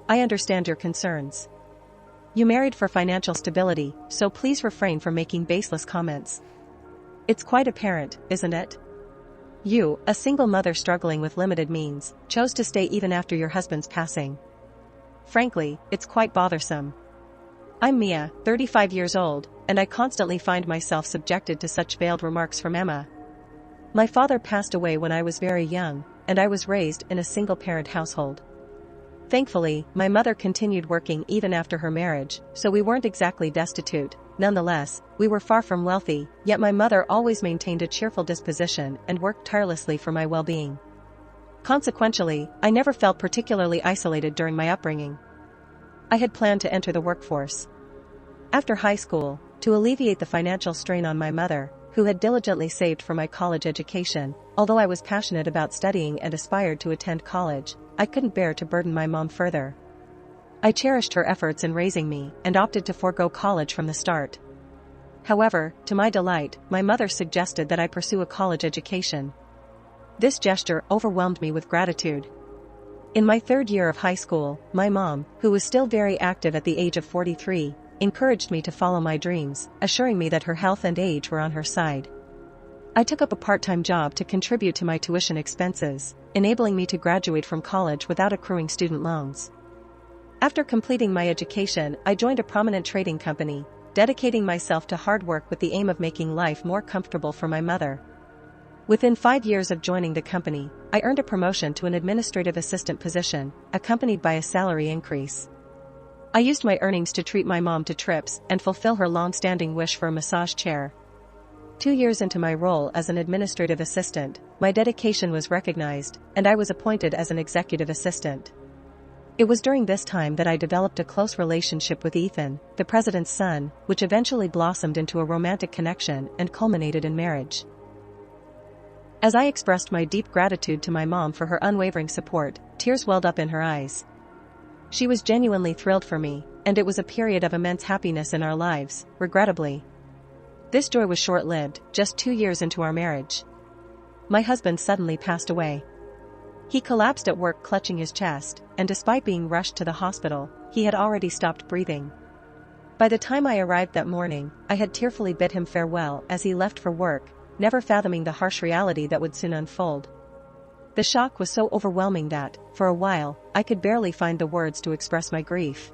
I understand your concerns. You married for financial stability, so please refrain from making baseless comments. It's quite apparent, isn't it? You, a single mother struggling with limited means, chose to stay even after your husband's passing. Frankly, it's quite bothersome. I'm Mia, 35 years old, and I constantly find myself subjected to such veiled remarks from Emma. My father passed away when I was very young, and I was raised in a single-parent household. Thankfully, my mother continued working even after her marriage, so we weren't exactly destitute. Nonetheless, we were far from wealthy, yet my mother always maintained a cheerful disposition and worked tirelessly for my well-being. Consequentially, I never felt particularly isolated during my upbringing. I had planned to enter the workforce after high school, to alleviate the financial strain on my mother, who had diligently saved for my college education. Although I was passionate about studying and aspired to attend college, I couldn't bear to burden my mom further. I cherished her efforts in raising me and opted to forego college from the start. However, to my delight, my mother suggested that I pursue a college education. This gesture overwhelmed me with gratitude. In my third year of high school, my mom, who was still very active at the age of 43, encouraged me to follow my dreams, assuring me that her health and age were on her side. I took up a part-time job to contribute to my tuition expenses, enabling me to graduate from college without accruing student loans. After completing my education, I joined a prominent trading company, dedicating myself to hard work with the aim of making life more comfortable for my mother. Within 5 years of joining the company, I earned a promotion to an administrative assistant position, accompanied by a salary increase. I used my earnings to treat my mom to trips and fulfill her long-standing wish for a massage chair. 2 years into my role as an administrative assistant, my dedication was recognized, and I was appointed as an executive assistant. It was during this time that I developed a close relationship with Ethan, the president's son, which eventually blossomed into a romantic connection and culminated in marriage. As I expressed my deep gratitude to my mom for her unwavering support, tears welled up in her eyes. She was genuinely thrilled for me, and it was a period of immense happiness in our lives. Regrettably, this joy was short-lived. Just 2 years into our marriage, my husband suddenly passed away. He collapsed at work clutching his chest, and despite being rushed to the hospital, he had already stopped breathing. By the time I arrived that morning, I had tearfully bid him farewell as he left for work, never fathoming the harsh reality that would soon unfold. The shock was so overwhelming that, for a while, I could barely find the words to express my grief.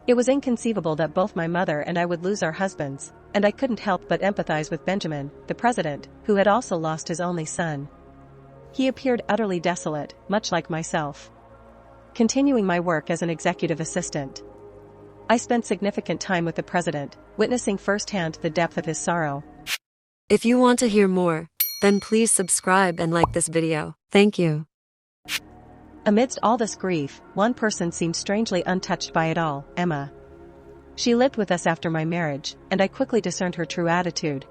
It was inconceivable that both my mother and I would lose our husbands, and I couldn't help but empathize with Benjamin, the president, who had also lost his only son. He appeared utterly desolate, much like myself. Continuing my work as an executive assistant, I spent significant time with the president, witnessing firsthand the depth of his sorrow. If you want to hear more, then please subscribe and like this video. Thank you. Amidst all this grief, one person seemed strangely untouched by it all, Emma. She lived with us after my marriage, and I quickly discerned her true attitude.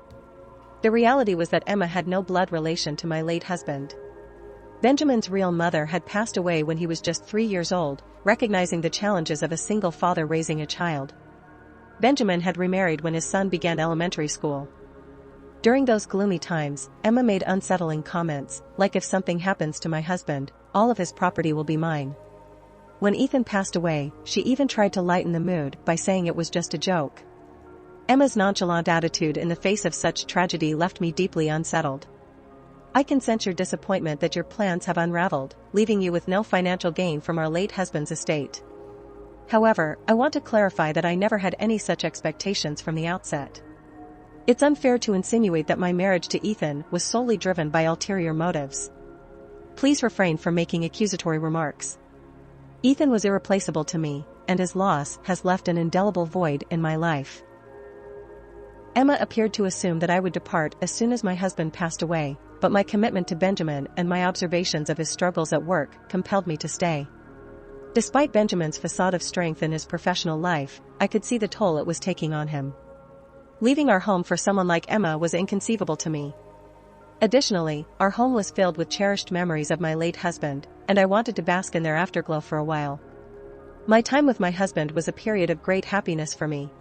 The reality was that Emma had no blood relation to my late husband. Benjamin's real mother had passed away when he was just 3 years old, recognizing the challenges of a single father raising a child. Benjamin had remarried when his son began elementary school. During those gloomy times, Emma made unsettling comments, like if something happens to my husband, all of his property will be mine. When Ethan passed away, she even tried to lighten the mood by saying it was just a joke. Emma's nonchalant attitude in the face of such tragedy left me deeply unsettled. I can sense your disappointment that your plans have unraveled, leaving you with no financial gain from our late husband's estate. However, I want to clarify that I never had any such expectations from the outset. It's unfair to insinuate that my marriage to Ethan was solely driven by ulterior motives. Please refrain from making accusatory remarks. Ethan was irreplaceable to me, and his loss has left an indelible void in my life. Emma appeared to assume that I would depart as soon as my husband passed away, but my commitment to Benjamin and my observations of his struggles at work compelled me to stay. Despite Benjamin's facade of strength in his professional life, I could see the toll it was taking on him. Leaving our home for someone like Emma was inconceivable to me. Additionally, our home was filled with cherished memories of my late husband, and I wanted to bask in their afterglow for a while. My time with my husband was a period of great happiness for me.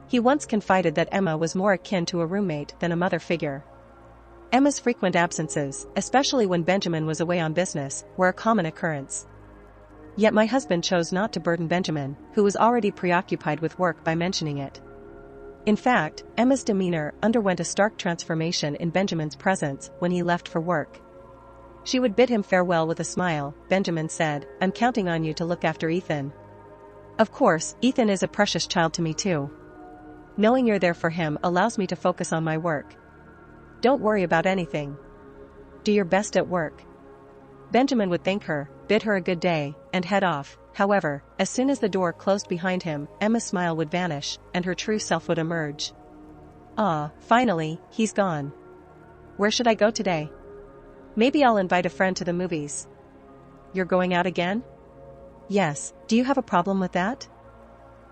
He once confided that Emma was more akin to a roommate than a mother figure. Emma's frequent absences, especially when Benjamin was away on business, were a common occurrence. Yet my husband chose not to burden Benjamin, who was already preoccupied with work, by mentioning it. In fact, Emma's demeanor underwent a stark transformation in Benjamin's presence when he left for work. She would bid him farewell with a smile. "Benjamin said, I'm counting on you to look after Ethan. Of course, Ethan is a precious child to me too. Knowing you're there for him allows me to focus on my work. Don't worry about anything. Do your best at work." Benjamin would thank her, bid her a good day, and head off. However, as soon as the door closed behind him, Emma's smile would vanish, and her true self would emerge. "Ah, finally, he's gone. Where should I go today? Maybe I'll invite a friend to the movies." "You're going out again?" "Yes, do you have a problem with that?"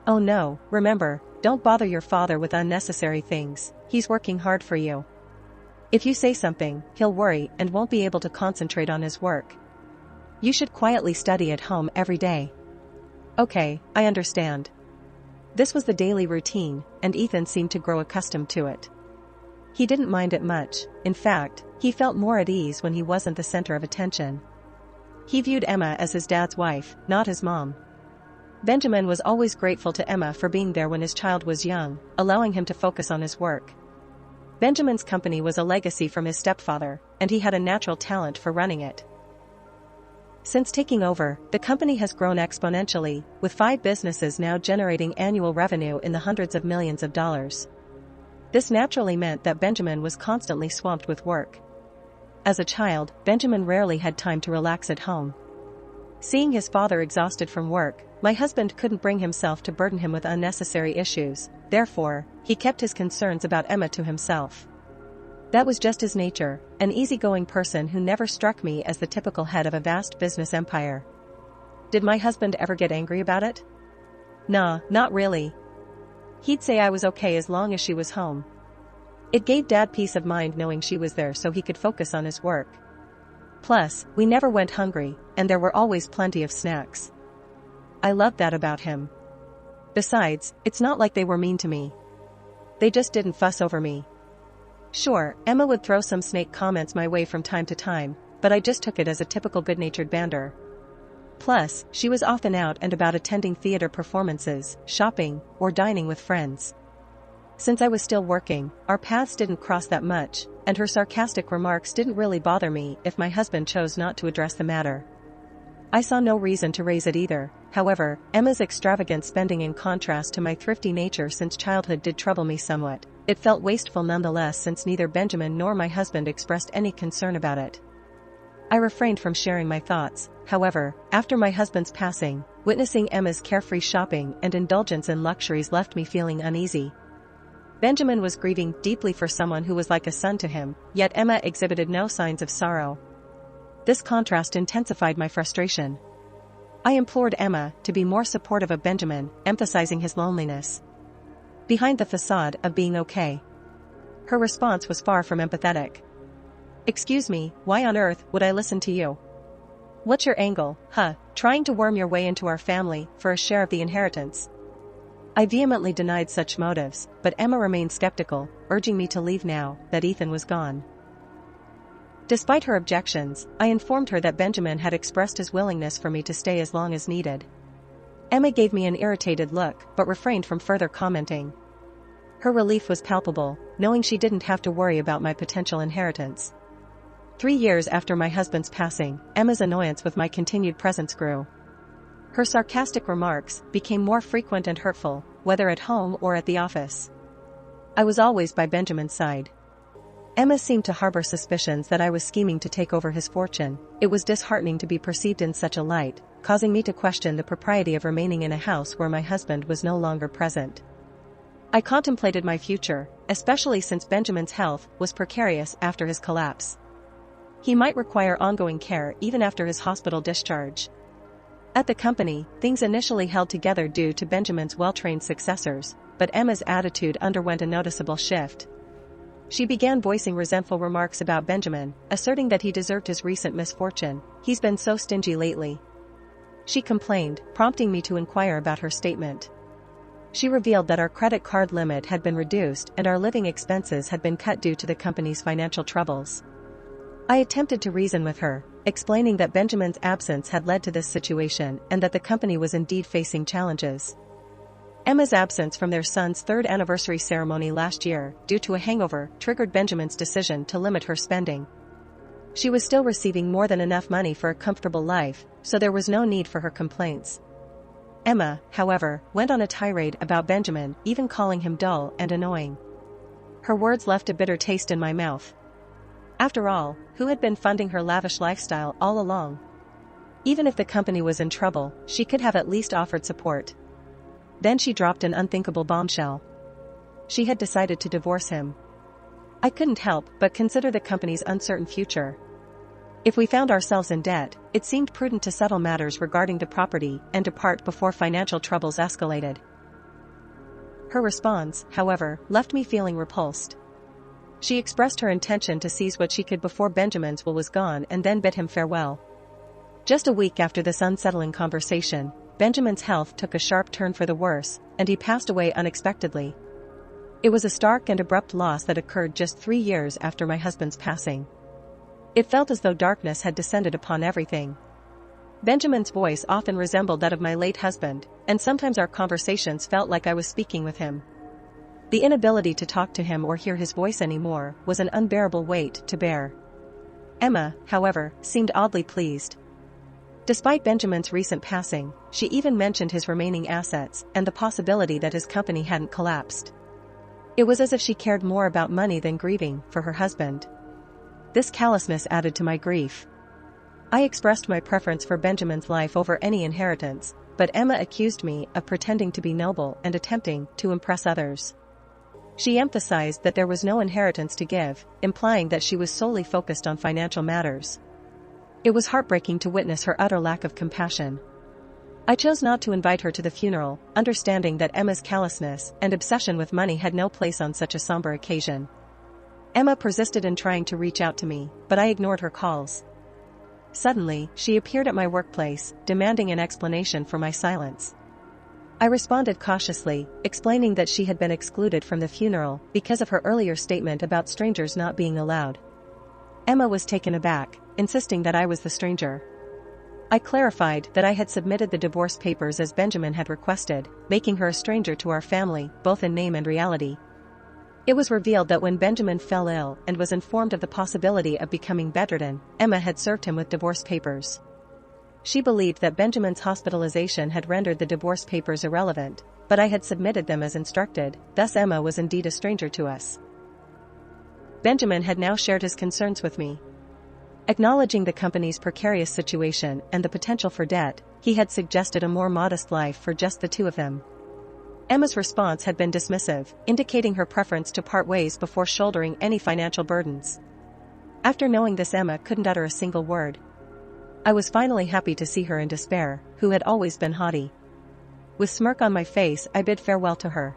"Oh no, remember, don't bother your father with unnecessary things, he's working hard for you. If you say something, he'll worry and won't be able to concentrate on his work. You should quietly study at home every day." "Okay, I understand." This was the daily routine, and Ethan seemed to grow accustomed to it. He didn't mind it much. In fact, he felt more at ease when he wasn't the center of attention. He viewed Emma as his dad's wife, not his mom. Benjamin was always grateful to Emma for being there when his child was young, allowing him to focus on his work. Benjamin's company was a legacy from his stepfather, and he had a natural talent for running it. Since taking over, the company has grown exponentially, with 5 businesses now generating annual revenue in the hundreds of millions of dollars. This naturally meant that Benjamin was constantly swamped with work. As a child, Benjamin rarely had time to relax at home. Seeing his father exhausted from work, my husband couldn't bring himself to burden him with unnecessary issues. Therefore, he kept his concerns about Emma to himself. That was just his nature, an easygoing person who never struck me as the typical head of a vast business empire. Did my husband ever get angry about it? Nah, not really. He'd say I was okay as long as she was home. It gave Dad peace of mind knowing she was there so he could focus on his work. Plus, we never went hungry, and there were always plenty of snacks. I loved that about him. Besides, it's not like they were mean to me. They just didn't fuss over me. Sure, Emma would throw some snake comments my way from time to time, but I just took it as a typical good-natured banter. Plus, she was often out and about attending theater performances, shopping, or dining with friends. Since I was still working, our paths didn't cross that much, and her sarcastic remarks didn't really bother me if my husband chose not to address the matter. I saw no reason to raise it either. However, Emma's extravagant spending in contrast to my thrifty nature since childhood did trouble me somewhat. It felt wasteful nonetheless since neither Benjamin nor my husband expressed any concern about it. I refrained from sharing my thoughts. However, after my husband's passing, witnessing Emma's carefree shopping and indulgence in luxuries left me feeling uneasy. Benjamin was grieving deeply for someone who was like a son to him, yet Emma exhibited no signs of sorrow. This contrast intensified my frustration. I implored Emma to be more supportive of Benjamin, emphasizing his loneliness behind the facade of being okay. Her response was far from empathetic. "Excuse me, why on earth would I listen to you? What's your angle, huh? Trying to worm your way into our family for a share of the inheritance?" I vehemently denied such motives, but Emma remained skeptical, urging me to leave now that Ethan was gone. Despite her objections, I informed her that Benjamin had expressed his willingness for me to stay as long as needed. Emma gave me an irritated look, but refrained from further commenting. Her relief was palpable, knowing she didn't have to worry about my potential inheritance. 3 years after my husband's passing, Emma's annoyance with my continued presence grew. Her sarcastic remarks became more frequent and hurtful, whether at home or at the office. I was always by Benjamin's side. Emma seemed to harbor suspicions that I was scheming to take over his fortune. It was disheartening to be perceived in such a light, causing me to question the propriety of remaining in a house where my husband was no longer present. I contemplated my future, especially since Benjamin's health was precarious after his collapse. He might require ongoing care even after his hospital discharge. At the company, things initially held together due to Benjamin's well-trained successors, but Emma's attitude underwent a noticeable shift. She began voicing resentful remarks about Benjamin, asserting that he deserved his recent misfortune. "He's been so stingy lately," she complained, prompting me to inquire about her statement. She revealed that our credit card limit had been reduced and our living expenses had been cut due to the company's financial troubles. I attempted to reason with her, explaining that Benjamin's absence had led to this situation and that the company was indeed facing challenges. Emma's absence from their son's third anniversary ceremony last year, due to a hangover, triggered Benjamin's decision to limit her spending. She was still receiving more than enough money for a comfortable life, so there was no need for her complaints. Emma, however, went on a tirade about Benjamin, even calling him dull and annoying. Her words left a bitter taste in my mouth. After all, who had been funding her lavish lifestyle all along? Even if the company was in trouble, she could have at least offered support. Then she dropped an unthinkable bombshell. She had decided to divorce him. I couldn't help but consider the company's uncertain future. If we found ourselves in debt, it seemed prudent to settle matters regarding the property and depart before financial troubles escalated. Her response, however, left me feeling repulsed. She expressed her intention to seize what she could before Benjamin's will was gone and then bid him farewell. Just a week after this unsettling conversation, Benjamin's health took a sharp turn for the worse, and he passed away unexpectedly. It was a stark and abrupt loss that occurred just 3 years after my husband's passing. It felt as though darkness had descended upon everything. Benjamin's voice often resembled that of my late husband, and sometimes our conversations felt like I was speaking with him. The inability to talk to him or hear his voice anymore was an unbearable weight to bear. Emma, however, seemed oddly pleased. Despite Benjamin's recent passing, she even mentioned his remaining assets and the possibility that his company hadn't collapsed. It was as if she cared more about money than grieving for her husband. This callousness added to my grief. I expressed my preference for Benjamin's life over any inheritance, but Emma accused me of pretending to be noble and attempting to impress others. She emphasized that there was no inheritance to give, implying that she was solely focused on financial matters. It was heartbreaking to witness her utter lack of compassion. I chose not to invite her to the funeral, understanding that Emma's callousness and obsession with money had no place on such a somber occasion. Emma persisted in trying to reach out to me, but I ignored her calls. Suddenly, she appeared at my workplace, demanding an explanation for my silence. I responded cautiously, explaining that she had been excluded from the funeral because of her earlier statement about strangers not being allowed. Emma was taken aback, insisting that I was the stranger. I clarified that I had submitted the divorce papers as Benjamin had requested, making her a stranger to our family, both in name and reality. It was revealed that when Benjamin fell ill and was informed of the possibility of becoming bedridden, Emma had served him with divorce papers. She believed that Benjamin's hospitalization had rendered the divorce papers irrelevant, but I had submitted them as instructed, thus Emma was indeed a stranger to us. Benjamin had now shared his concerns with me. Acknowledging the company's precarious situation and the potential for debt, he had suggested a more modest life for just the two of them. Emma's response had been dismissive, indicating her preference to part ways before shouldering any financial burdens. After knowing this, Emma couldn't utter a single word. I was finally happy to see her in despair, who had always been haughty. With smirk on my face, I bid farewell to her.